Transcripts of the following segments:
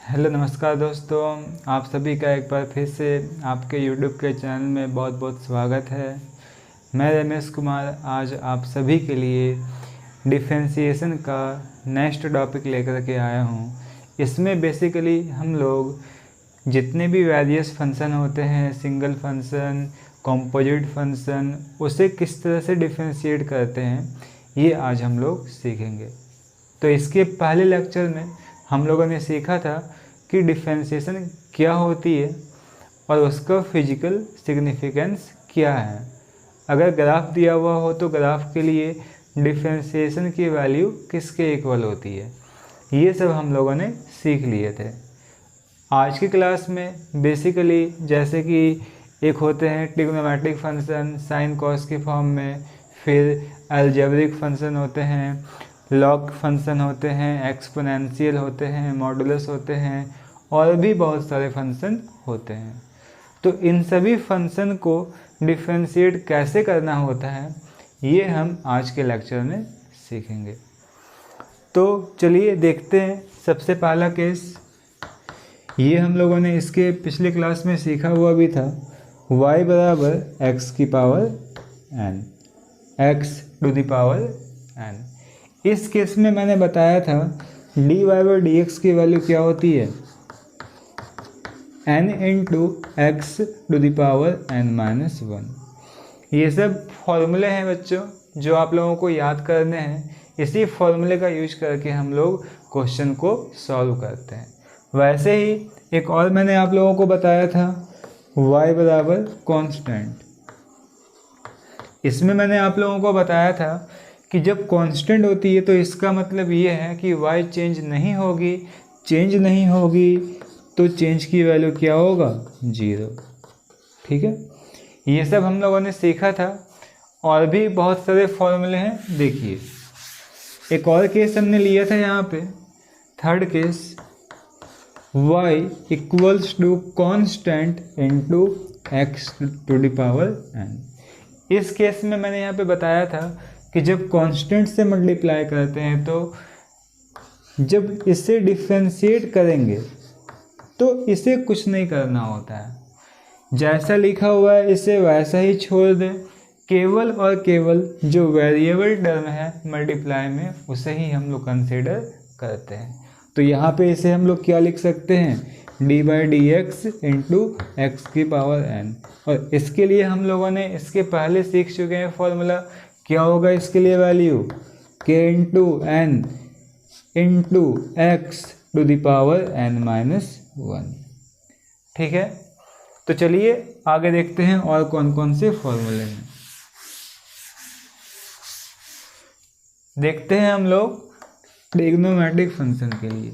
Hello नमस्कार दोस्तों, आप सभी का एक बार फिर से आपके यूट्यूब के चैनल में बहुत बहुत स्वागत है। मैं रमेश कुमार आज आप सभी के लिए डिफरेंशिएशन का नेक्स्ट टॉपिक लेकर के आया हूँ। इसमें बेसिकली हम लोग जितने भी वेरियस फंक्शन होते हैं, सिंगल फंक्शन, कॉम्पोजिट फंक्शन, उसे किस तरह से डिफरेंशिएट करते हैं, ये आज हम लोग सीखेंगे। तो इसके पहले लेक्चर में हम लोगों ने सीखा था कि डिफरेंशिएशन क्या होती है और उसका फिजिकल सिग्निफिकेंस क्या है। अगर ग्राफ दिया हुआ हो तो ग्राफ के लिए डिफरेंशिएशन की वैल्यू किसके इक्वल होती है, ये सब हम लोगों ने सीख लिए थे। आज की क्लास में बेसिकली जैसे कि एक होते हैं ट्रिग्नोमेट्रिक फंक्शन साइन कॉस के फॉर्म में, फिर अलजेब्रिक फंक्शन होते हैं, लॉग फंक्शन होते हैं, एक्सपोनेंशियल होते हैं, मॉडुलस होते हैं और भी बहुत सारे फंक्शन होते हैं। तो इन सभी फंक्शन को डिफरेंशिएट कैसे करना होता है, ये हम आज के लेक्चर में सीखेंगे। तो चलिए देखते हैं। सबसे पहला केस, ये हम लोगों ने इसके पिछले क्लास में सीखा हुआ भी था, y बराबर x की power n, x to the power n। इस केस में मैंने बताया था dy बाई डी एक्स की वैल्यू क्या होती है, n into X to the power n minus 1। ये सब फॉर्मूले हैं बच्चों जो आप लोगों को याद करने हैं। इसी फॉर्मूले का यूज करके हम लोग क्वेश्चन को सॉल्व करते हैं। वैसे ही एक और मैंने आप लोगों को बताया था y बराबर कॉन्स्टेंट। इसमें मैंने आप लोगों को बताया था कि जब कांस्टेंट होती है तो इसका मतलब ये है कि y चेंज नहीं होगी। चेंज नहीं होगी तो चेंज की वैल्यू क्या होगा, 0। ठीक है, ये सब हम लोगों ने सीखा था। और भी बहुत सारे फॉर्मूले हैं। देखिए एक और केस हमने लिया था यहाँ पे, third case, y equals to constant into X to the power n। इस केस में मैंने यहाँ पे बताया था कि जब कांस्टेंट से मल्टीप्लाई करते हैं तो जब इसे डिफरेंशिएट करेंगे तो इसे कुछ नहीं करना होता है, जैसा लिखा हुआ है इसे वैसा ही छोड़ दें। केवल और केवल जो वेरिएबल टर्म है मल्टीप्लाई में उसे ही हम लोग कंसीडर करते हैं। तो यहाँ पे इसे हम लोग क्या लिख सकते हैं, D by D X into x की पावर n। और इसके लिए हम लोगों ने इसके पहले सीख चुके हैं फॉर्मूला। क्या होगा इसके लिए value, k into N into X to the power n minus 1। ठीक है, तो चलिए आगे देखते हैं और कौन कौन से फॉर्मूले हैं। देखते हैं हम लोग ट्रिग्नोमेट्रिक फंक्शन के लिए।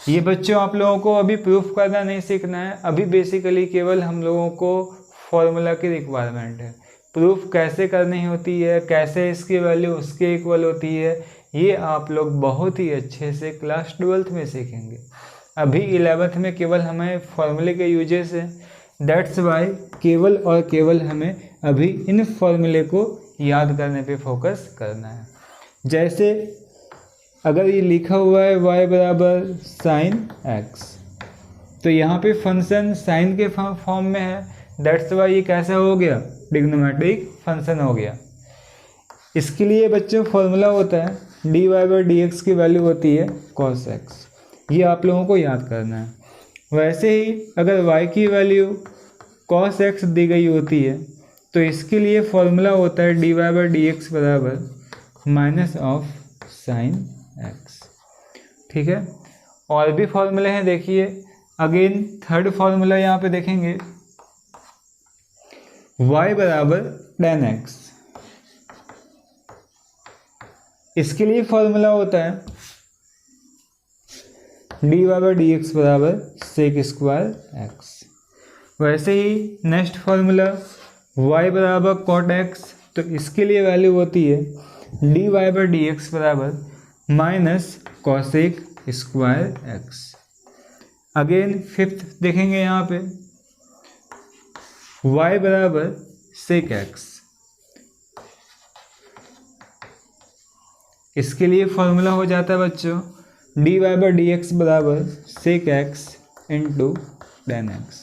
ये बच्चों आप लोगों को अभी प्रूफ करना नहीं सीखना है, अभी बेसिकली केवल हम लोगों को फॉर्मूला की रिक्वायरमेंट है। प्रूफ कैसे करनी होती है, कैसे इसकी वैल्यू उसके इक्वल होती है, ये आप लोग बहुत ही अच्छे से क्लास 12th में सीखेंगे। अभी 11th में केवल हमें फॉर्मूले के यूजेस है। दैट्स वाई केवल और केवल हमें अभी इन फॉर्मूले को याद करने पे फोकस करना है। जैसे अगर ये लिखा हुआ है y बराबर साइन x, तो यहाँ पे फंक्शन साइन के फॉर्म में है। दैट्स वाई ये कैसा हो गया, ट्रिग्नोमेट्रिक फंक्शन हो गया। इसके लिए बच्चों फॉर्मूला होता है dy बाई डी एक्स की वैल्यू होती है cos x। ये आप लोगों को याद करना है। वैसे ही अगर y की वैल्यू cos x दी गई होती है तो इसके लिए फॉर्मूला होता है dy बाई डी एक्स बराबर माइनस ऑफ साइन x। ठीक है, और भी फॉर्मूले हैं। देखिए अगेन थर्ड फॉर्मूला यहाँ पे देखेंगे, y बराबर tan x। इसके लिए फॉर्मूला होता है डी बाई डी एक्स बराबर सेक स्क्वायर एक्स। वैसे ही नेक्स्ट फॉर्मूला y बराबर कॉट x, तो इसके लिए वैल्यू होती है d Y by D x बराबर minus cosec square x. Again fifth देखेंगे यहाँ पे y बराबर सेक x। इसके लिए फॉर्मूला हो जाता है बच्चों d Y by D x बराबर sec x into tan x,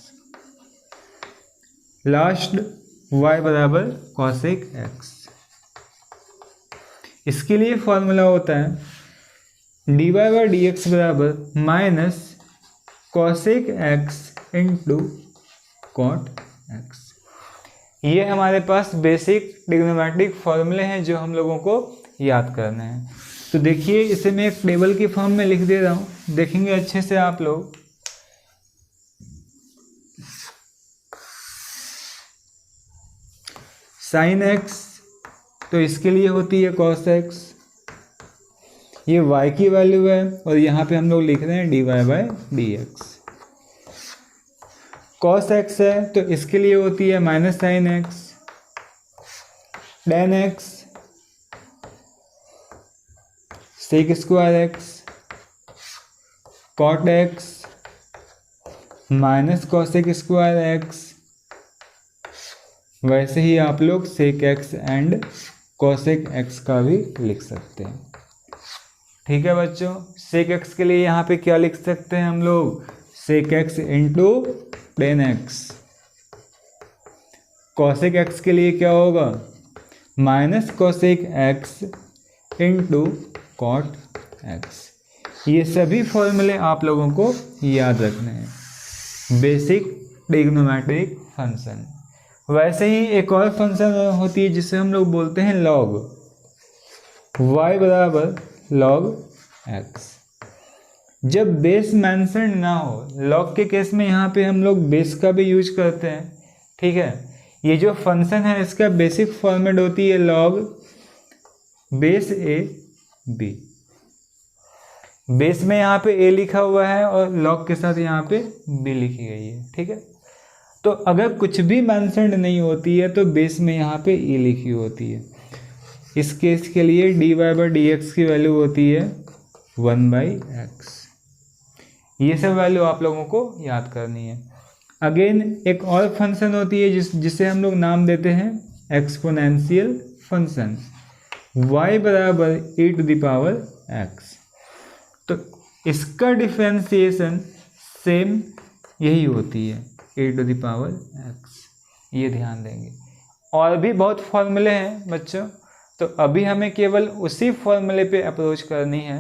last y बराबर कॉसेक एक्स। इसके लिए फॉर्मूला होता है d Y by D x बराबर minus cosec x into cot x. ये हमारे पास बेसिक ट्रिग्नोमेट्रिक फॉर्मूले हैं जो हम लोगों को याद करने हैं। तो देखिए इसे मैं एक टेबल की फॉर्म में लिख दे रहा हूँ, देखेंगे अच्छे से आप लोग। साइन एक्स तो इसके लिए होती है कॉस एक्स, ये y की वैल्यू है और यहाँ पे हम लोग लिख रहे हैं D Y by D X. Cos X है तो इसके लिए होती है minus sine X, tan X sec square X, cot X minus cosec square x. वैसे ही आप लोग sec X and cosec X का भी लिख सकते हैं। ठीक है बच्चों, सेक एक्स के लिए यहाँ पे क्या लिख सकते हैं हम लोग, sec x into tan X. Cosec X के लिए क्या होगा, minus cosec x into cot x. ये सभी फॉर्मूले आप लोगों को याद रखने हैं, बेसिक ट्रिग्नोमेट्रिक फंक्शन। वैसे ही एक और फंक्शन होती है जिसे हम लोग बोलते हैं लॉग, y बराबर लॉग x। जब बेस मेंशन्ड ना हो, लॉग के केस में यहाँ पे हम लोग बेस का भी यूज करते हैं। ठीक है, ये जो फंक्शन है इसका बेसिक फॉर्मेट होती है log base A B. Base में यहाँ पे a लिखा हुआ है और लॉग के साथ यहाँ पे b लिखी गई है। ठीक है, तो अगर कुछ भी मेंशन्ड नहीं होती है तो बेस में यहाँ पे e लिखी होती है। इस केस के लिए D Y by D X की वैल्यू होती है 1/x। ये सब वैल्यू आप लोगों को याद करनी है। अगेन एक और फंक्शन होती है जिसे हम लोग नाम देते हैं एक्सपोनेंशियल फंक्शन, y बराबर e to the power x। तो इसका डिफरेंशिएशन सेम यही होती है e to the power x, ये ध्यान देंगे। और भी बहुत फॉर्मूले हैं बच्चों, तो अभी हमें केवल उसी फॉर्मूले पे अप्रोच करनी है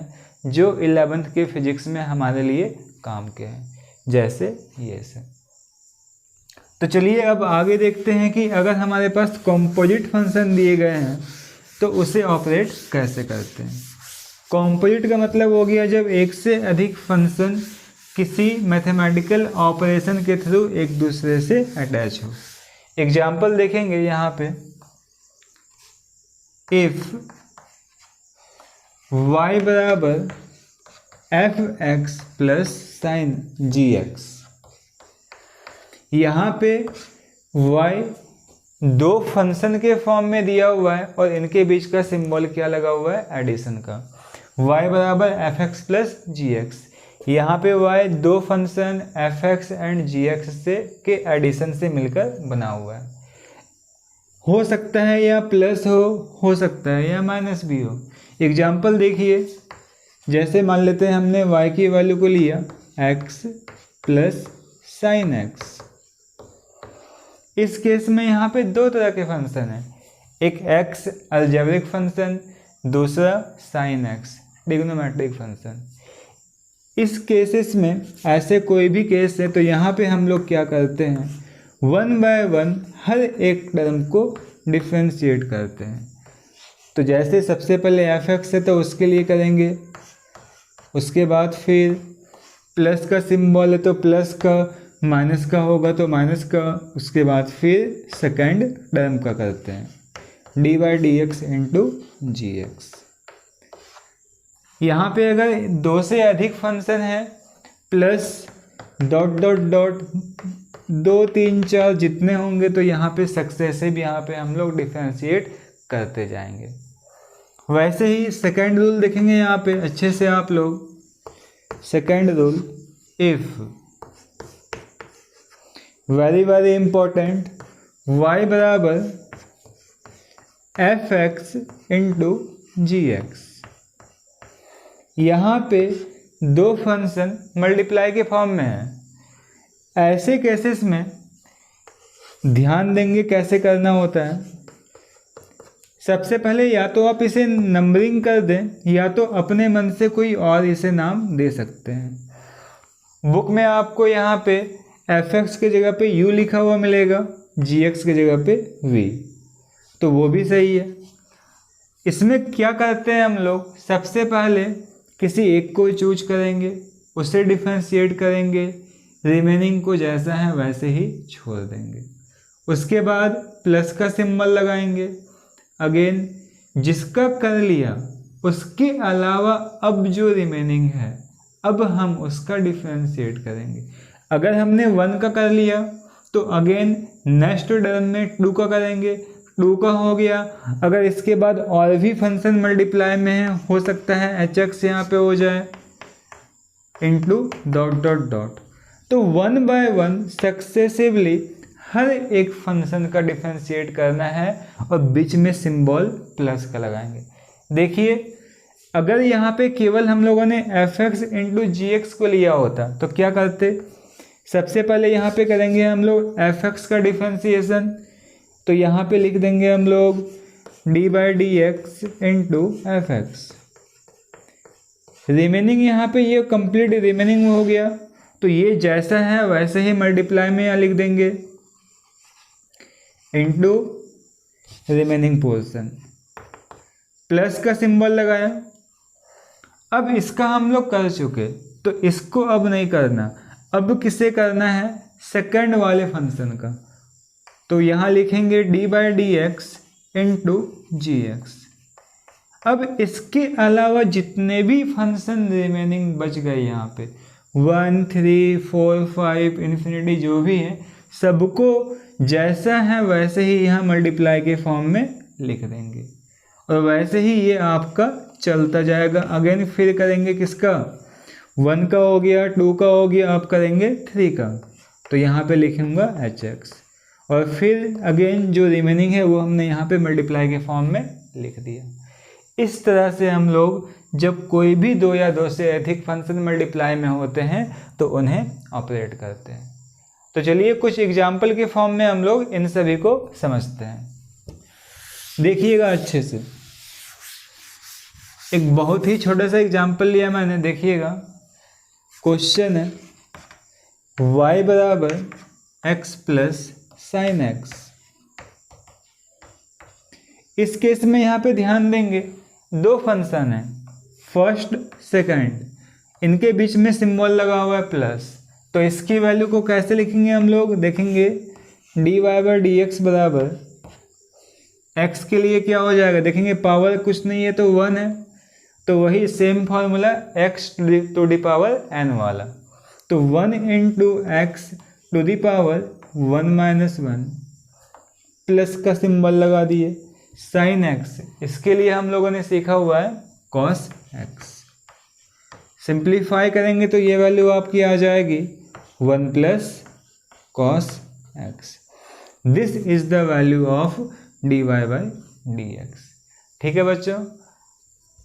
जो 11th के फिजिक्स में हमारे लिए काम के हैं, जैसे ये से। तो चलिए अब आगे देखते हैं कि अगर हमारे पास कॉम्पोजिट फंक्शन दिए गए हैं तो उसे ऑपरेट कैसे करते हैं। कॉम्पोजिट का मतलब हो गया जब एक से अधिक फंक्शन किसी मैथमेटिकल ऑपरेशन के थ्रू एक दूसरे से अटैच हो। एग्जाम्पल देखेंगे यहाँ पे, इफ y बराबर एफ एक्स प्लस साइन जी एक्स। यहाँ पे y दो फंक्शन के फॉर्म में दिया हुआ है और इनके बीच का सिंबल क्या लगा हुआ है, एडिशन का। y बराबर F X plus G X. यहाँ पे y दो function F X and G X से के एडिशन से मिलकर बना हुआ है। हो सकता है या प्लस हो सकता है या माइनस भी हो। एग्जाम्पल देखिए, जैसे मान लेते हैं हमने y की वैल्यू को लिया x प्लस साइन एक्स। इस केस में यहाँ पे दो तरह के फंक्शन हैं, एक x अलजेब्रिक फंक्शन, दूसरा साइन x ट्रिग्नोमेट्रिक फंक्शन। इस केसेस में ऐसे कोई भी केस है तो यहाँ पे हम लोग क्या करते हैं, 1 बाय 1 हर एक टर्म को डिफ्रेंशिएट करते हैं। तो जैसे सबसे पहले एफ एक्स है तो उसके लिए करेंगे, उसके बाद फिर प्लस का सिंबल है तो प्लस का, माइनस का होगा तो माइनस का, उसके बाद फिर सेकेंड टर्म का करते हैं D by D X into G X. यहाँ पे अगर दो से अधिक फंक्शन है प्लस डॉट डॉट डॉट 2 3 4 जितने होंगे तो यहाँ पे सक्सेसिव यहाँ पे हम लोग डिफ्रेंशिएट करते जाएंगे। वैसे ही सेकेंड रूल देखेंगे यहाँ पे अच्छे से आप लोग। Second rule, if very very important, y बराबर F x into G X. यहाँ पे दो फंक्शन मल्टीप्लाई के फॉर्म में है। ऐसे केसेस में ध्यान देंगे कैसे करना होता है। सबसे पहले या तो आप इसे नंबरिंग कर दें या तो अपने मन से कोई और इसे नाम दे सकते हैं। बुक में आपको यहाँ पे fx के जगह पे u लिखा हुआ मिलेगा, gx के जगह पे v, तो वो भी सही है। इसमें क्या करते हैं हम लोग, सबसे पहले किसी एक को चूज करेंगे, उसे डिफरेंशिएट करेंगे, रिमेनिंग को जैसा है वैसे ही छोड़ देंगे। उसके बाद प्लस का सिंबल लगाएंगे। अगेन जिसका कर लिया उसके अलावा अब जो रिमेनिंग है अब हम उसका डिफरेंशिएट करेंगे। अगर हमने 1 का कर लिया तो अगेन नेक्स्ट टर्म में 2 का करेंगे, 2 का हो गया। अगर इसके बाद और भी फंक्शन मल्टीप्लाई में है, हो सकता है hx यहाँ पे हो जाए इंटू डॉट डॉट डॉट। तो 1 बाय 1 सक्सेसिवली हर एक फंक्शन का डिफरेंशिएट करना है और बीच में सिंबल प्लस का लगाएंगे। देखिए अगर यहाँ पे केवल हम लोगों ने fx इंटू gx को लिया होता तो क्या करते, सबसे पहले यहाँ पे करेंगे हम लोग fx का डिफरेंशिएशन, तो यहाँ पे लिख देंगे हम लोग D by D X into F x. Remaining यहाँ पे ये कंप्लीट रिमेनिंग हो गया, तो ये जैसा है वैसे ही मल्टीप्लाई में यहाँ लिख देंगे इंटू रिमेनिंग पोर्शन, प्लस का सिंबल लगाया। अब इसका हम लोग कर चुके तो इसको अब नहीं करना, अब किसे करना है, सेकंड वाले फंक्शन का। तो यहाँ लिखेंगे D by D X into G X. अब इसके अलावा जितने भी फंक्शन रिमेनिंग बच गए यहाँ पे 1, 3, 4, 5 इन्फिनिटी जो भी है सबको जैसा है वैसे ही यहाँ मल्टीप्लाई के फॉर्म में लिख देंगे और वैसे ही ये आपका चलता जाएगा। अगेन फिर करेंगे किसका, 1 का हो गया, 2 का हो गया, अब करेंगे 3 का, तो यहाँ पे लिखूंगा hx और फिर अगेन जो रिमेनिंग है वो हमने यहाँ पे मल्टीप्लाई के फॉर्म में लिख दिया। इस तरह से हम लोग जब कोई भी 2 या 2 से अधिक फंक्शन मल्टीप्लाई में होते हैं तो उन्हें ऑपरेट करते हैं। तो चलिए कुछ एग्जाम्पल के फॉर्म में हम लोग इन सभी को समझते हैं। देखिएगा अच्छे से, एक बहुत ही छोटा सा एग्जाम्पल लिया मैंने, देखिएगा। क्वेश्चन है y बराबर x प्लस साइन एक्स। इस केस में यहाँ पे ध्यान देंगे 2 फंक्शन है, फर्स्ट सेकंड, इनके बीच में सिंबल लगा हुआ है प्लस, तो इसकी वैल्यू को कैसे लिखेंगे हम लोग, देखेंगे D Y by D x बराबर x के लिए क्या हो जाएगा, देखेंगे पावर कुछ नहीं है तो 1 है, तो वही same formula x to the power n वाला, तो 1 into X to the power 1 minus 1 plus का सिंबल लगा दिए, साइन x, इसके लिए हम लोगों ने सीखा हुआ है कॉस x। सिंप्लीफाई करेंगे तो ये वैल्यू आपकी आ जाएगी 1 plus cos x। This is the value of D Y by D X. ठीक है बच्चों,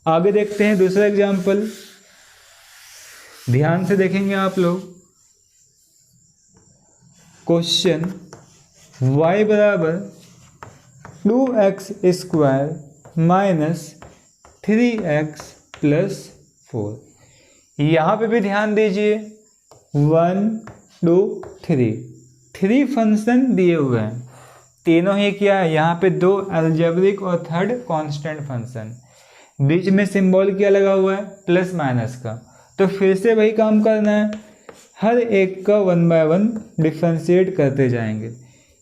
आगे देखते हैं दूसरा एग्जाम्पल। ध्यान से देखेंगे आप लोग। क्वेश्चन y बराबर 2x square minus 3x plus 4। यहाँ पे भी ध्यान दीजिए 1, 2, 3 फंक्शन दिए हुए हैं, तीनों ही क्या है, यहाँ पे 2 अलजेब्रिक और 3rd कांस्टेंट फंक्शन, बीच में सिंबल क्या लगा हुआ है, प्लस माइनस का। तो फिर से वही काम करना है, हर एक का 1 बाय 1 डिफ्रेंशिएट करते जाएंगे।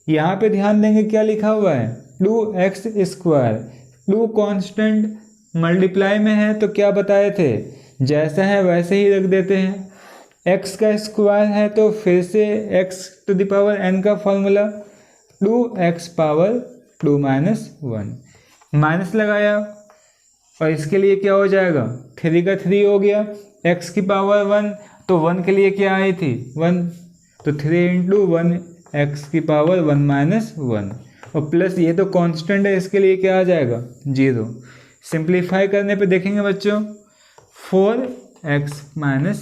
यहाँ पे ध्यान देंगे क्या लिखा हुआ है, 2x स्क्वायर, 2 कांस्टेंट मल्टीप्लाई में है तो क्या बताए थे, जैसा है वैसे ही रख देते हैं। x का स्क्वायर है तो फिर से x to the power n का formula 2x power 2 minus 1, minus लगाया और इसके लिए क्या हो जाएगा, 3 का 3 हो गया, x की पावर 1 तो 1 के लिए क्या आई थी 1, तो 3 इंटू 1 x की पावर 1 माइनस 1 और प्लस ये तो कांस्टेंट है, इसके लिए क्या आ जाएगा 0। सिंप्लीफाई करने पे देखेंगे बच्चों 4 एक्स माइनस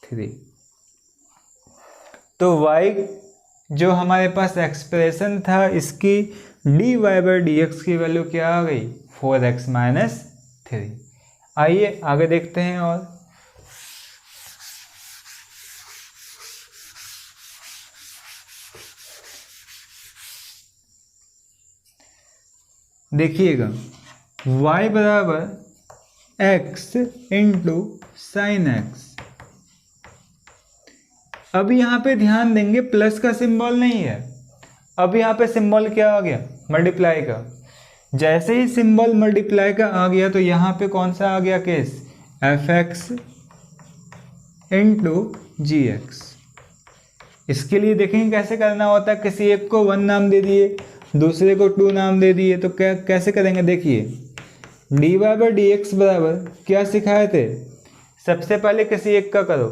3। तो y जो हमारे पास एक्सप्रेशन था इसकी dy/dx की वैल्यू क्या आ गई 4x माइनस 3। आइए आगे देखते हैं और देखिएगा y बराबर x इंटू साइन एक्स। अब यहाँ पे ध्यान देंगे प्लस का सिंबल नहीं है, अब यहाँ पे सिंबल क्या आ गया मल्टीप्लाई का। जैसे ही सिंबल मल्टीप्लाई का आ गया तो यहाँ पे कौन सा आ गया case fx into G x. इसके लिए देखेंगे कैसे करना होता है, किसी एक को 1 नाम दे दिए, दूसरे को 2 नाम दे दिए, तो क्या कैसे करेंगे देखिए। dy/dx बराबर क्या सिखाए थे, सबसे पहले किसी एक का करो,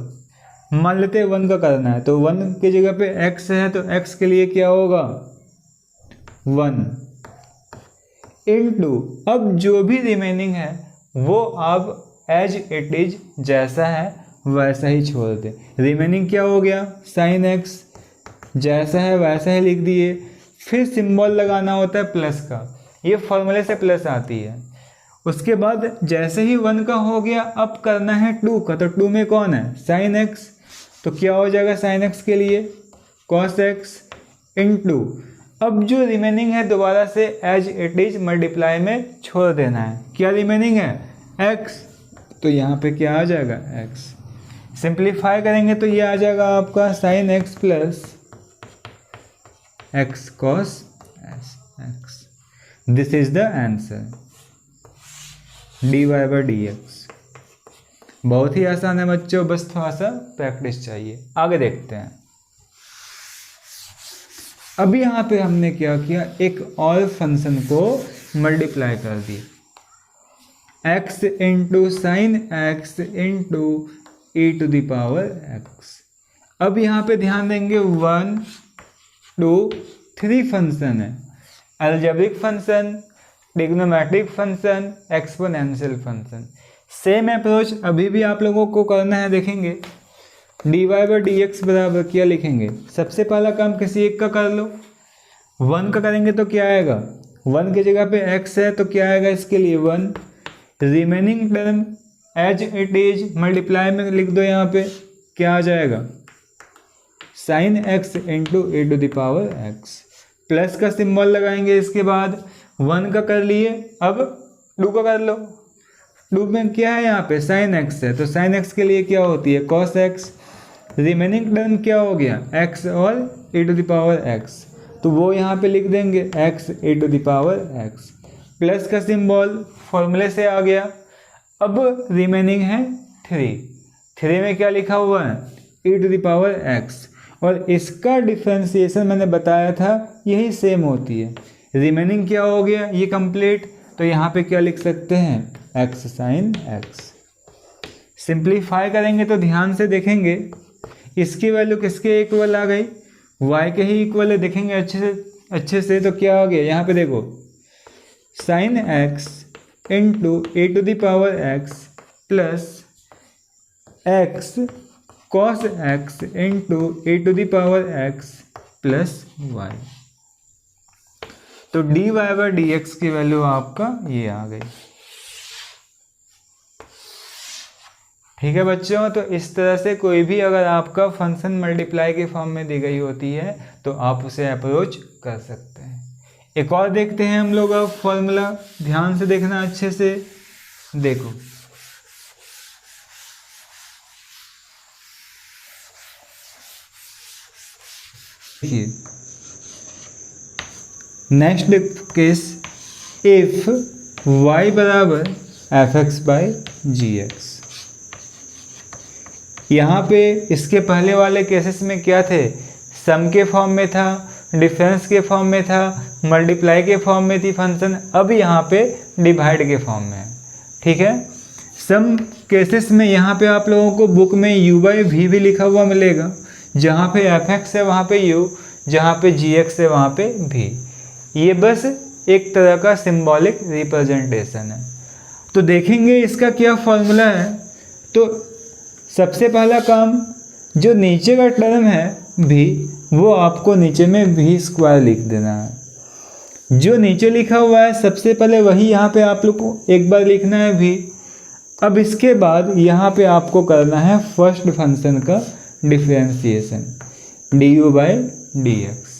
मान लेते 1 का करना है तो 1 की जगह पे x है तो x के लिए क्या होगा 1 इंटू अब जो भी रिमेनिंग है वो आप एज इट इज जैसा है वैसा ही छोड़ दे। रिमेनिंग क्या हो गया साइन एक्स, जैसा है वैसा ही लिख दिए। फिर सिंबल लगाना होता है प्लस का, ये फॉर्मूले से प्लस आती है। उसके बाद जैसे ही 1 का हो गया अब करना है 2 का, तो 2 में कौन है साइन एक्स, तो क्या हो जाएगा साइन एक्स के लिए कॉस एक्स इंटू अब जो रिमेनिंग है दोबारा से एज इट इज मल्टीप्लाई में छोड़ देना है। क्या रिमेनिंग है एक्स, तो यहाँ पे क्या आ जाएगा एक्स। सिंप्लीफाई करेंगे तो ये आ जाएगा आपका sine x plus x cos x. This is the answer dy/dx। बहुत ही आसान है बच्चों, बस थोड़ा सा प्रैक्टिस चाहिए। आगे देखते हैं। अभी यहाँ पे हमने क्या किया, एक और फंक्शन को मल्टीप्लाई कर दिया x into sine X into e to the power x। अब यहाँ पे ध्यान देंगे 1 2 3 फंक्शन है, algebraic function, trigonometric function, exponential function. Same approach अभी भी आप लोगों को करना है। देखेंगे dy/dx बराबर क्या लिखेंगे, सबसे पहला काम किसी एक का कर लो। 1 का करेंगे तो क्या आएगा, 1 की जगह पे x है तो क्या आएगा इसके लिए 1। Remaining term as it is multiply में लिख दो, यहाँ पे क्या आ जाएगा sine X into e to the power x। Plus का सिंबल लगाएंगे, इसके बाद 1 का कर लिए, अब 2 का कर लो। 2 में क्या है यहाँ पे साइन एक्स है तो साइन एक्स के लिए क्या होती है कॉस एक्स। रिमेनिंग टर्म क्या हो गया x और e to the power x, तो वो यहाँ पे लिख देंगे x e to the power x। Plus का सिंबल फॉर्मूले से आ गया। अब रिमेनिंग है 3 में क्या लिखा हुआ है e to the power x, और इसका डिफ्रेंसिएशन मैंने बताया था यही सेम होती है। रिमेनिंग क्या हो गया ये कंप्लीट, तो यहाँ पे क्या लिख सकते हैं x साइन x। सिंप्लीफाई करेंगे तो ध्यान से देखेंगे इसकी वैल्यू किसके इक्वल आ गई, y के ही इक्वल है। देखेंगे अच्छे से तो क्या आ गया यहाँ पे देखो sine x into e to the power x plus x cos x into e to the power x plus y। तो dy/dx की वैल्यू आपका ये आ गई। ठीक है बच्चों, तो इस तरह से कोई भी अगर आपका फंक्शन मल्टीप्लाई के फॉर्म में दी गई होती है तो आप उसे अप्रोच कर सकते हैं। एक और देखते हैं हम लोग अब फॉर्मूला, ध्यान से देखना अच्छे से। देखो देखिए नेक्स्ट केस, इफ y बराबर fx/gx। यहाँ पे इसके पहले वाले केसेस में क्या थे, सम के फॉर्म में था, डिफरेंस के फॉर्म में था, मल्टीप्लाई के फॉर्म में थी फंक्शन, अब यहाँ पे डिवाइड के फॉर्म में है। ठीक है, सम केसेस में यहाँ पे आप लोगों को बुक में u/v भी लिखा हुआ मिलेगा, जहाँ पे fx है वहाँ पे u, जहाँ पे gx है वहाँ पे v। ये बस एक तरह का सिंबॉलिक रिप्रेजेंटेशन है। तो देखेंगे इसका क्या फॉर्मूला है, तो सबसे पहला काम, जो नीचे का टर्म है भी, वो आपको नीचे में वी स्क्वायर लिख देना है। जो नीचे लिखा हुआ है सबसे पहले वही यहाँ पे आप लोग को एक बार लिखना है भी। अब इसके बाद यहाँ पे आपको करना है फर्स्ट फंक्शन का differentiation, D you by D x.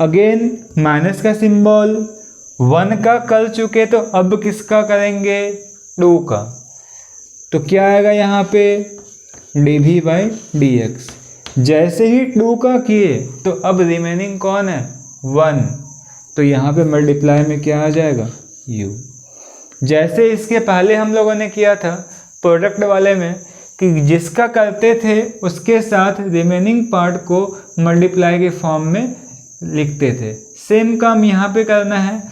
Again minus का सिंबल, 1 का कर चुके तो अब किसका करेंगे, 2 का। तो क्या आएगा यहाँ पे, D V by D X. जैसे ही 2 का किए तो अब रिमेनिंग कौन है, 1, तो यहाँ पे मल्टीप्लाई में क्या आ जाएगा, u। जैसे इसके पहले हम लोगों ने किया था प्रोडक्ट वाले में कि जिसका करते थे उसके साथ रिमेनिंग पार्ट को मल्टीप्लाई के फॉर्म में लिखते थे, सेम काम यहाँ पे करना है।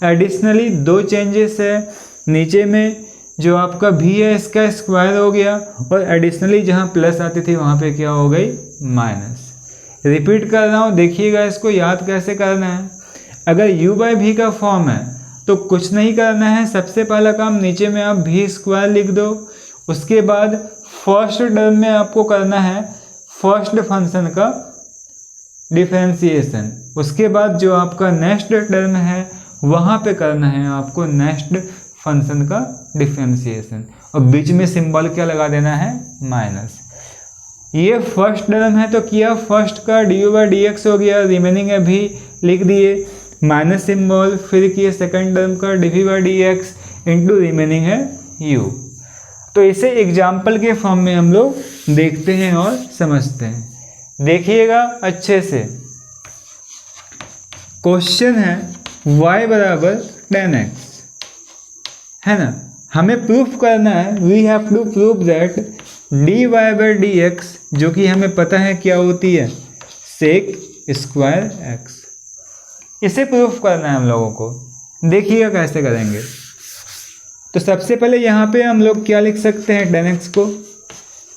एडिशनली 2 चेंजेस है, नीचे में जो आपका भी है इसका स्क्वायर हो गया और एडिशनली जहाँ प्लस आती थी वहाँ पे क्या हो गई, माइनस। रिपीट कर रहा हूँ, देखिएगा इसको याद कैसे करना है। अगर u बाई भी का फॉर्म है तो कुछ नहीं करना है, सबसे पहला काम नीचे में आप भी स्क्वायर लिख दो। उसके बाद फर्स्ट टर्म में आपको करना है फर्स्ट फंक्शन का डिफरेंशिएशन। उसके बाद जो आपका नेक्स्ट टर्म है वहाँ पे करना है आपको नेक्स्ट फंक्शन का डिफरेंशिएशन, और बीच में सिंबल क्या लगा देना है, माइनस। ये फर्स्ट टर्म है तो किया फर्स्ट का D you by D x हो गया, रिमेनिंग है भी लिख दिए, माइनस सिंबल, फिर किए सेकंड टर्म का D V by D X into remaining है यू। तो इसे एग्जाम्पल के फॉर्म में हम लोग देखते हैं और समझते हैं। देखिएगा अच्छे से, क्वेश्चन है y बराबर 10x है ना, हमें प्रूफ करना है, we have to prove that D Y by D X, जो कि हमें पता है क्या होती है, सेक स्क्वायर एक्स। इसे प्रूफ करना है हम लोगों को, देखिएगा कैसे करेंगे। तो सबसे पहले यहाँ पे हम लोग क्या लिख सकते हैं, 10x को,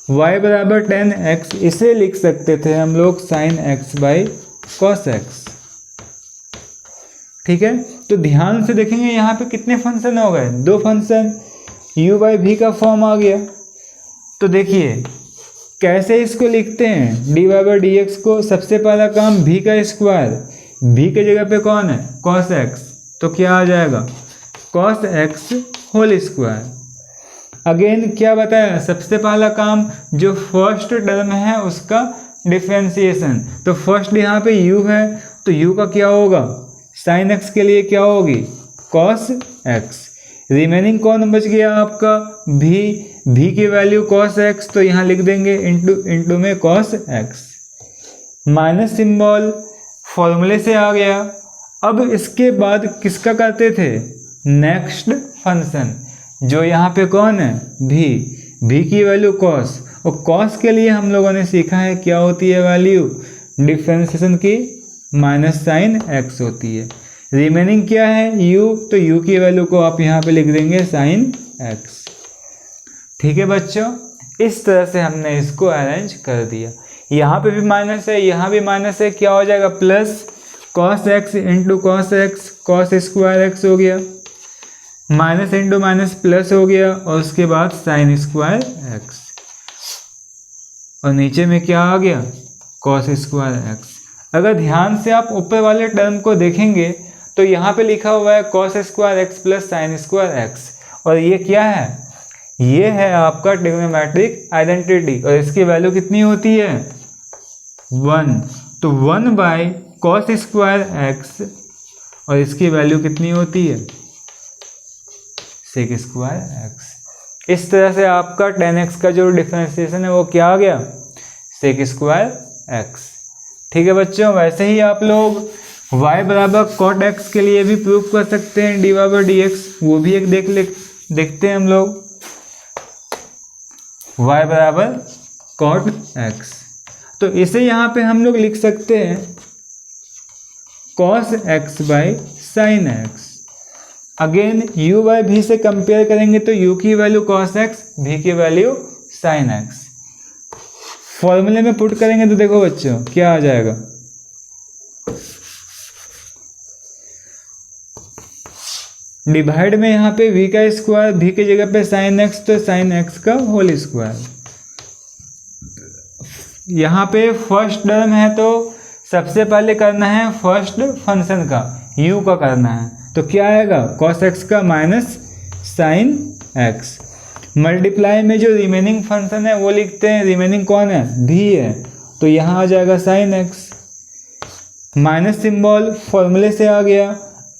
y बराबर 10x, इसे लिख सकते थे हम लोग sine x by cos X. ठीक है, तो ध्यान से देखेंगे यहाँ पे कितने फंक्शन हो गए, 2 फंक्शन, u बाई भी का फॉर्म आ गया। तो देखिए कैसे इसको लिखते हैं, D Y by D X को, सबसे पहला काम भी का स्क्वायर, भी के जगह पे कौन है, कॉस एक्स, तो क्या आ जाएगा, cos X whole square. Again क्या बताया, सबसे पहला काम जो फर्स्ट टर्म है उसका डिफरेंशिएशन, तो फर्स्ट यहाँ पे u है तो u का क्या होगा, साइन एक्स के लिए क्या होगी, कॉस एक्स। रिमेनिंग कौन बच गया आपका, भी की वैल्यू कॉस एक्स, तो यहाँ लिख देंगे इंटू में कॉस एक्स, माइनस सिंबल, फॉर्मूले से आ गया। अब इसके बाद किसका करते थे, नेक्स्ट फंक्शन, जो यहाँ पे कौन है, भी की वैल्यू कॉस, और कॉस के लिए हम लोगों ने सीखा है क्या होती है वैल्यू, डिफरेंशिएशन की माइनस साइन एक्स होती है। रिमेनिंग क्या है, u, तो u की वैल्यू को आप यहाँ पे लिख देंगे साइन x। ठीक है बच्चों, इस तरह से हमने इसको अरेंज कर दिया। यहाँ पे भी माइनस है, यहाँ भी माइनस है, क्या हो जाएगा, plus cos x into cos x, cos square x हो गया, माइनस इंटू माइनस प्लस हो गया, और उसके बाद साइन स्क्वायर एक्स, और नीचे में क्या आ गया, कॉस स्क्वायर एक्स। अगर ध्यान से आप ऊपर वाले टर्म को देखेंगे तो यहाँ पे लिखा हुआ है cos square x plus sine square x, और ये क्या है, ये है आपका ट्रिग्नोमेट्रिक आइडेंटिटी, और इसकी वैल्यू कितनी होती है, 1, तो 1 बाई कॉस स्क्वायर एक्स, और इसकी वैल्यू कितनी होती है, सेक स्क्वायर एक्स। इस तरह से आपका 10x का जो डिफरेंशिएशन है वो क्या आ गया, सेक स्क्वायर एक्स। ठीक है बच्चों, वैसे ही आप लोग y बराबर कॉट एक्स के लिए भी प्रूफ कर सकते हैं, D Y by D x, वो भी एक देखते हैं हम लोग। y बराबर कॉट एक्स, तो इसे यहाँ पे हम लोग लिख सकते हैं cos x by sine x. Again u by भी से कंपेयर करेंगे तो u की वैल्यू कॉस एक्स, भी की वैल्यू साइन एक्स। फॉर्मूले में पुट करेंगे तो देखो बच्चों क्या आ जाएगा, डिवाइड में यहाँ पे v का स्क्वायर, भी की जगह पे साइन एक्स, तो साइन एक्स का होल स्क्वायर, यहाँ पे फर्स्ट टर्म है तो सबसे पहले करना है फर्स्ट फंक्शन का u का करना है, तो क्या आएगा cos x का माइनस साइन x, मल्टीप्लाई में जो रिमेनिंग फंक्शन है वो लिखते हैं, रिमेनिंग कौन है v है, तो यहाँ आ जाएगा साइन x, माइनस सिंबल फॉर्मूले से आ गया।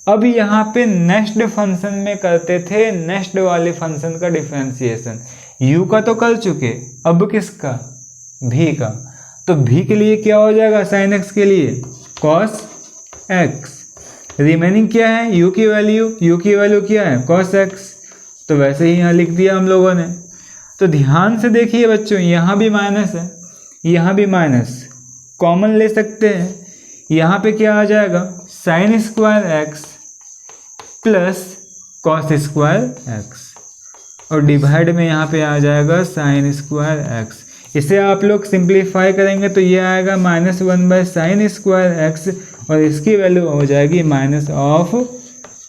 अब यहाँ पे नेक्स्ट फंक्शन में करते थे नेक्स्ट वाले फंक्शन का डिफरेंशिएशन, u का तो कर चुके, अब किसका v का, तो v के लिए क्या हो जाएगा साइन x के लिए cos x, रिमेनिंग क्या है u की वैल्यू क्या है cos x, तो वैसे ही यहाँ लिख दिया हम लोगों ने। तो ध्यान से देखिए बच्चों, यहाँ भी माइनस है, यहाँ भी माइनस, कॉमन ले सकते हैं, यहाँ पे क्या आ जाएगा sine square x plus cos square x, और डिवाइड में यहाँ पे आ जाएगा साइन स्क्वायर x। इसे आप लोग सिंप्लीफाई करेंगे तो ये आएगा minus 1 by sine square x, और इसकी वैल्यू हो जाएगी minus of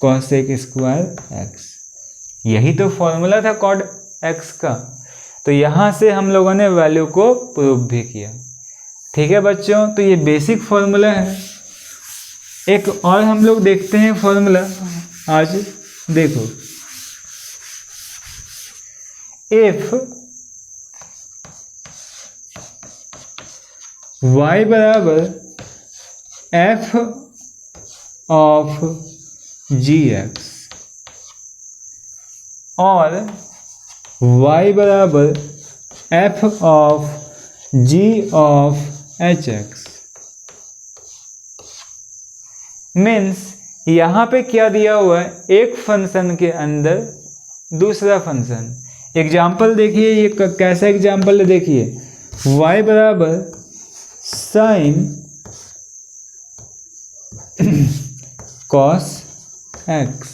cosec square x. यही तो फॉर्मूला था कॉड एक्स का, तो यहाँ से हम लोगों ने वैल्यू को प्रूव भी किया। ठीक है बच्चों, तो ये बेसिक फॉर्मूला है। एक और हम लोग देखते हैं फॉर्मूला आज, देखो इफ y बराबर f ऑफ gx और y बराबर f of g of hx, means यहाँ पे क्या दिया हुआ है, एक फंक्शन के अंदर दूसरा फंक्शन। एग्जाम्पल देखिए, ये कैसा एग्जाम्पल है, देखिए y बराबर साइन कॉस x।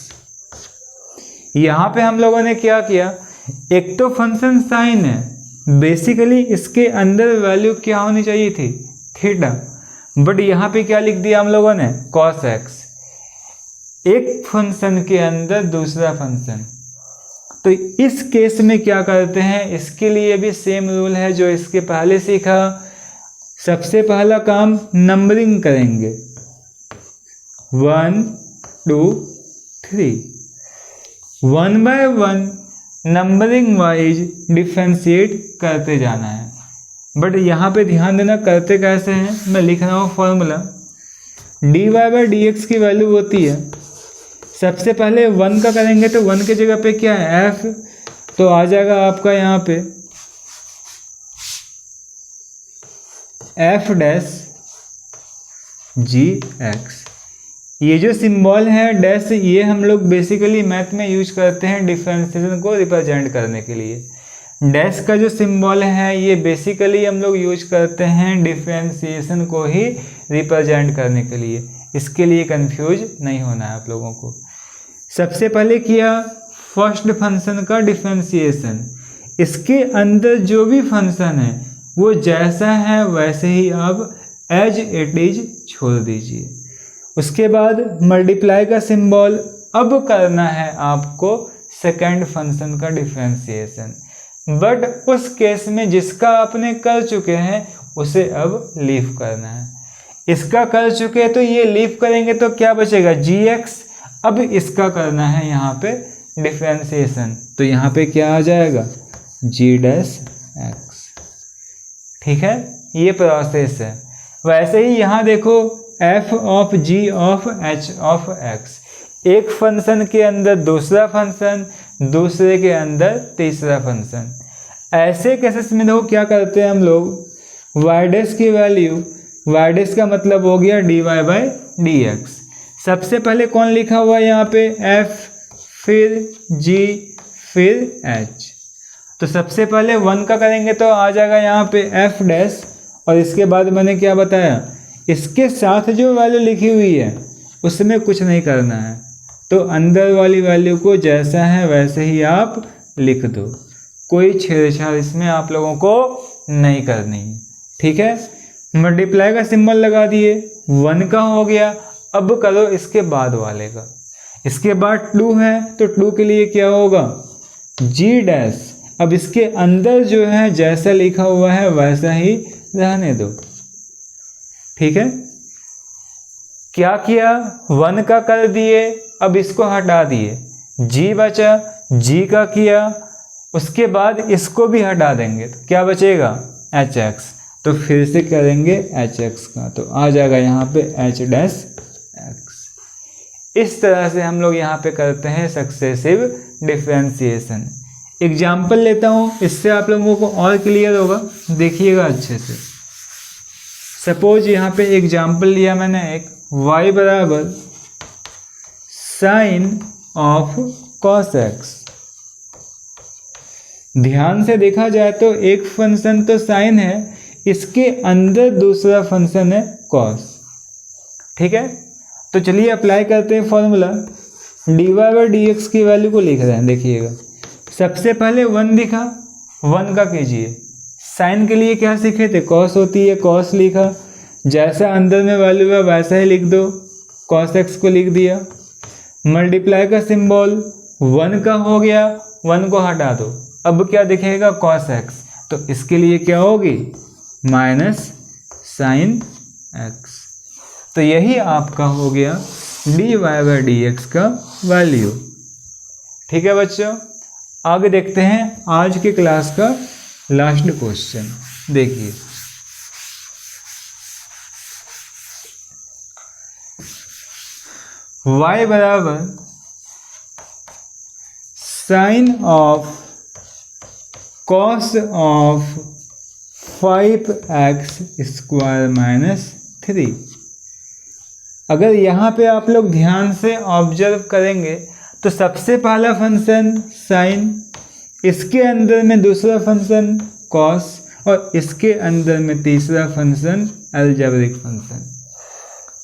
यहाँ पे हम लोगों ने क्या किया, एक तो फंक्शन साइन है, बेसिकली इसके अंदर वैल्यू क्या होनी चाहिए थी थीटा, बट यहाँ पे क्या लिख दिया हम लोगों ने कॉस x। एक फंक्शन के अंदर दूसरा फंक्शन, तो इस केस में क्या करते हैं, इसके लिए भी सेम रूल है जो इसके पहले सीखा। सबसे पहला काम नंबरिंग करेंगे, 1 2 3, 1 बाय 1 नंबरिंग वाइज डिफरेंशिएट करते जाना है। बट यहाँ पे ध्यान देना करते कैसे हैं, मैं लिख रहा हूँ formula, dy by D X की वैल्यू होती है, सबसे पहले 1 का करेंगे तो 1 की जगह पे क्या है f, तो आ जाएगा आपका यहाँ पे f डैश जी एक्स। ये जो सिंबल है डैश, ये हम लोग बेसिकली मैथ में यूज करते हैं डिफरेंशिएशन को रिप्रेजेंट करने के लिए। डैश का जो सिंबल है ये बेसिकली हम लोग यूज करते हैं डिफरेंशिएशन को ही रिप्रेजेंट करने के लिए, इसके लिए कंफ्यूज नहीं होना है आप लोगों को। सबसे पहले किया फर्स्ट फंक्शन का डिफरेंशिएशन, इसके अंदर जो भी फंक्शन है वो जैसा है वैसे ही अब एज इट इज छोड़ दीजिए। उसके बाद मल्टीप्लाई का सिंबल, अब करना है आपको सेकंड फंक्शन का डिफरेंशिएशन, बट उस केस में जिसका आपने कर चुके हैं उसे अब लीव करना है। इसका कर चुके हैं तो ये लीव करेंगे तो क्या बचेगा gx, अब इसका करना है यहाँ पे डिफरेंशिएशन, तो यहाँ पे क्या आ जाएगा g डैश x। ठीक है, ये प्रोसेस है। वैसे ही यहाँ देखो f of g of h of x, एक फंक्शन के अंदर दूसरा फंक्शन, दूसरे के अंदर तीसरा फंक्शन। ऐसे केसेस में देखो क्या करते हैं हम लोग, y डैश की वैल्यू, y डैश का मतलब हो गया dy बाई डी एक्स। सबसे पहले कौन लिखा हुआ है यहाँ पे f, फिर g, फिर h। तो सबसे पहले 1 का करेंगे तो आ जाएगा यहाँ पे f डैश, और इसके बाद मैंने क्या बताया, इसके साथ जो वैल्यू लिखी हुई है उसमें कुछ नहीं करना है, तो अंदर वाली वैल्यू को जैसा है वैसे ही आप लिख दो, कोई छेड़छाड़ इसमें आप लोगों को नहीं करनी है। ठीक है, मल्टीप्लाई का सिंबल लगा दिए, 1 का हो गया, अब करो इसके बाद वाले का। इसके बाद 2 है तो 2 के लिए क्या होगा g डैश, अब इसके अंदर जो है जैसा लिखा हुआ है वैसा ही रहने दो। ठीक है, क्या किया, 1 का कर दिए, अब इसको हटा दिए, g बचा, g का किया, उसके बाद इसको भी हटा देंगे तो क्या बचेगा, hx। तो फिर से करेंगे hx का, तो आ जाएगा यहाँ पे h डैश x। इस तरह से हम लोग यहाँ पे करते हैं सक्सेसिव डिफरेंशिएशन। एग्जाम्पल लेता हूँ, इससे आप लोगों को और क्लियर होगा, देखिएगा अच्छे से। सपोज यहाँ पे एग्जाम्पल लिया मैंने एक, y बराबर साइन ऑफ cos x। ध्यान से देखा जाए तो एक फंक्शन तो साइन है, इसके अंदर दूसरा फंक्शन है cos। ठीक है, तो चलिए अप्लाई करते हैं फॉर्मूला। dy/dx की वैल्यू को लिख रहे हैं, देखिएगा। सबसे पहले 1 दिखा, 1 का कीजिए। साइन के लिए क्या सीखे थे, cos होती है, cos लिखा, जैसा अंदर में वैल्यू है वैसा ही लिख दो, cos x को लिख दिया। मल्टीप्लाई का सिंबल 1 का हो गया, 1 को हटा दो, अब क्या दिखेगा, cos x। तो इसके लिए क्या होगी, माइनस साइन x। तो यही आपका हो गया dy/dx का वैल्यू। ठीक है बच्चों, आगे देखते हैं आज के क्लास का लास्ट क्वेश्चन। देखिए, y बराबर sine of cos of 5x square minus 3। अगर यहाँ पे आप लोग ध्यान से ऑब्जर्व करेंगे तो सबसे पहला फंक्शन साइन, इसके अंदर में दूसरा फंक्शन cos और इसके अंदर में तीसरा function algebraic function.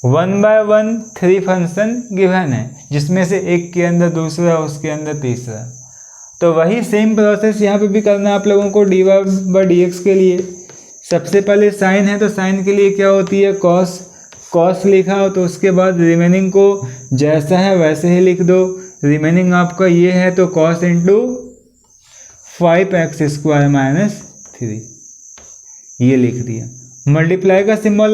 1/1 3 function given है, जिसमें से एक के अंदर दूसरा, उसके अंदर तीसरा। तो वही सेम प्रोसेस यहाँ पे भी करना है आप लोगों को dy/dx के लिए। सबसे पहले साइन है तो साइन के लिए क्या होती है, cos लिखा हो तो उसके बाद रिमेनिंग को जैसा है वैसे ही लिख दो। रिमेनिंग आपका ये है तो cos into 5x square minus 3, ये लिख दिया। मल्टीप्लाई का सिंबल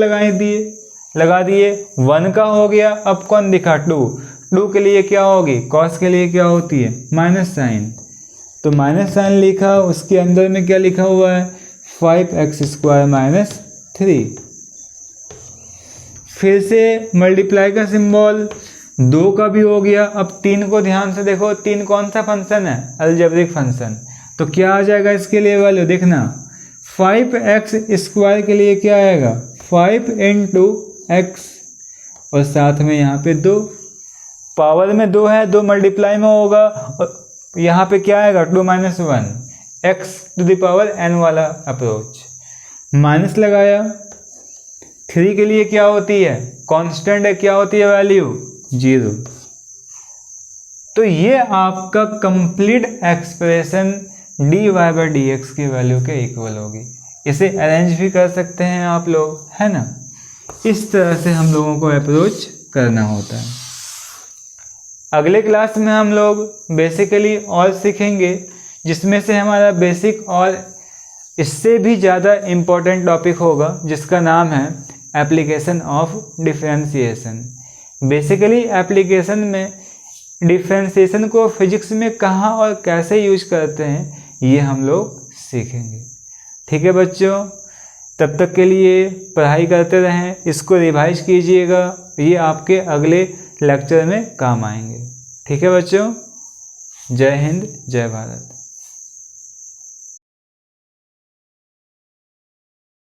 लगा दिए, 1 का हो गया, अब कौन दिखा, 2 के लिए क्या होगी, cos के लिए क्या होती है, माइनस साइन। तो माइनस साइन लिखा, उसके अंदर में क्या लिखा हुआ है, 5x स्क्वायर माइनस 3। फिर से मल्टीप्लाई का सिंबल, 2 का भी हो गया। अब 3 को ध्यान से देखो, 3 कौन सा फंक्शन है, अलजेब्रिक फंक्शन। तो क्या आ जाएगा इसके लिए वैल्यू, देखना 5x स्क्वायर के लिए क्या आएगा, 5 इंटू x, और साथ में यहाँ पे 2, पावर में 2 है, 2 मल्टीप्लाई में होगा, और यहाँ पे क्या आएगा 2 - 1, x to the power n वाला अप्रोच। माइनस लगाया, 3 के लिए क्या होती है, कांस्टेंट है, क्या होती है वैल्यू, 0। तो ये आपका कंप्लीट एक्सप्रेशन dy/dx की वैल्यू के इक्वल होगी। इसे अरेंज भी कर सकते हैं आप लोग, है ना। इस तरह से हम लोगों को अप्रोच करना होता है। अगले क्लास में हम लोग बेसिकली और सीखेंगे, जिसमें से हमारा बेसिक और इससे भी ज़्यादा इम्पोर्टेंट टॉपिक होगा, जिसका नाम है application of differentiation. Basically application में डिफरेंशिएशन को फिजिक्स में कहाँ और कैसे यूज करते हैं, ये हम लोग सीखेंगे। ठीक है बच्चों, तब तक के लिए पढ़ाई करते रहें, इसको रिवाइज कीजिएगा, ये आपके अगले लेक्चर में काम आएंगे। ठीक है बच्चों, जय हिंद, जय भारत।